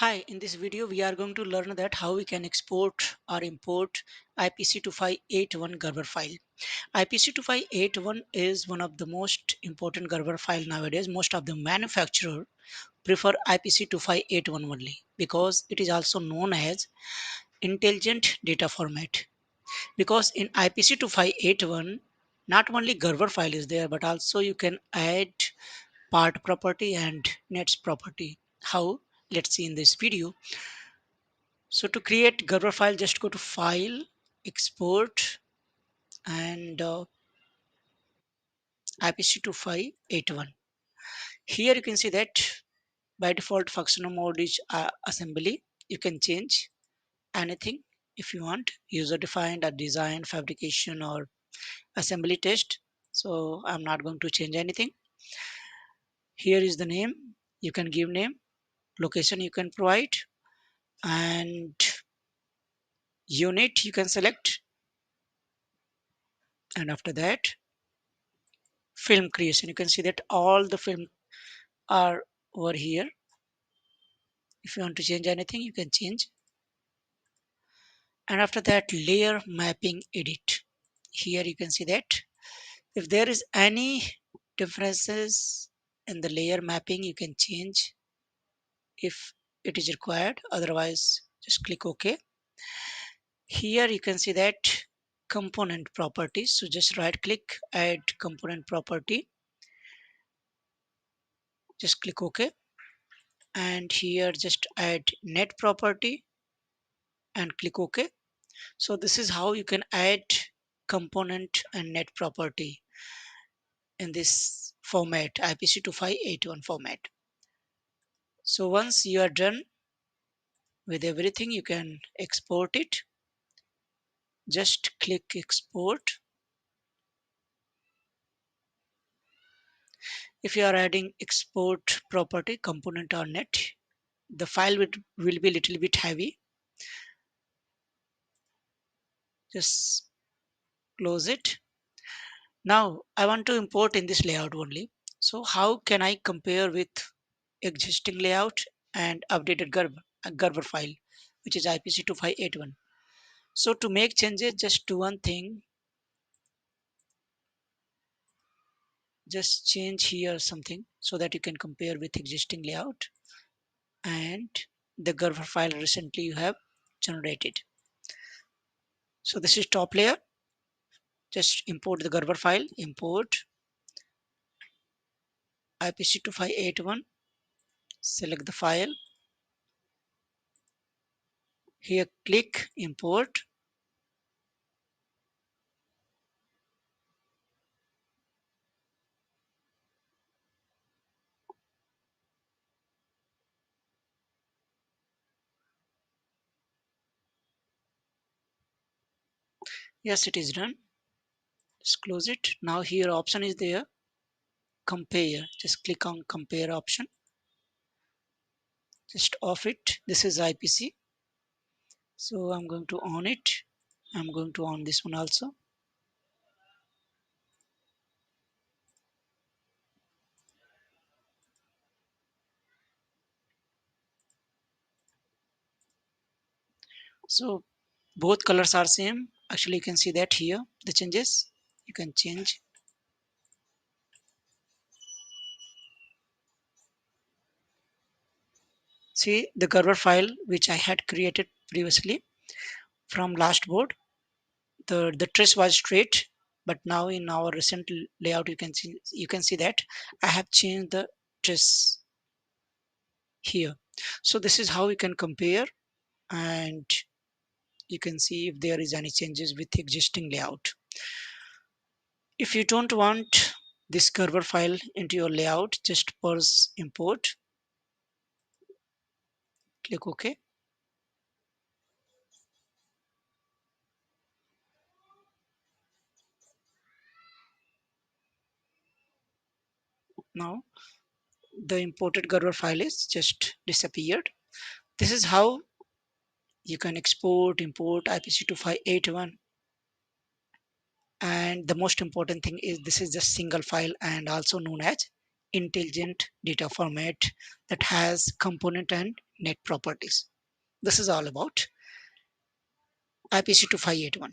Hi, in this video we are going to learn that how we can export or import IPC2581 Gerber file. IPC2581 is one of the most important Gerber file nowadays. Most of the manufacturer prefer IPC2581 only because it is also known as intelligent data format. Because in IPC2581 not only Gerber file is there but also you can add part property and nets property. How? Let's see in this video. So to create Gerber file, just go to File, Export, and IPC2581. Here you can see that by default functional mode is assembly. You can change anything if you want, user defined or design, fabrication or assembly test. So I'm not going to change anything. Here is the name. You can give name, location you can provide, and unit you can select. And after that, film creation. You can see that all the film are over here. If you want to change anything, you can change. And after that, layer mapping edit. Here you can see that if there is any differences in the layer mapping, you can change if it is required. Otherwise, just click OK. Here you can see that component properties. So just right click, add component property. Just click OK. And here just add net property and click OK. So this is how you can add component and net property in this format, IPC2581 format. So once you are done with everything, you can export it. Just click export. If you are adding export property, component or net, the file will be a little bit heavy. Just close it. Now I want to import in this layout only. So how can I compare with existing layout and updated Gerber file, which is IPC2581? So to make changes, just do one thing. Just change here something so that you can compare with existing layout and the Gerber file recently you have generated. So this is top layer. Just import the Gerber file. Import IPC2581. Select the file. Here click import. Yes, it is done. Just close it. Now here option is there, compare. Just click on compare option. Just off it. This is IPC. So I'm going to on it. I'm going to on this one also. So both colors are same. Actually you can see that here the changes. You can change. See the Gerber file which I had created previously from last board. The trace was straight, but now in our recent layout you can see that I have changed the trace here. So this is how you can compare, and you can see if there is any changes with existing layout. If you don't want this Gerber file into your layout, just pause import, click OK. Now the imported Gerber file is just disappeared. This is how you can export, import IPC2581. And the most important thing is this is just single file and also known as intelligent data format that has component and net properties. This is all about IPC 2581.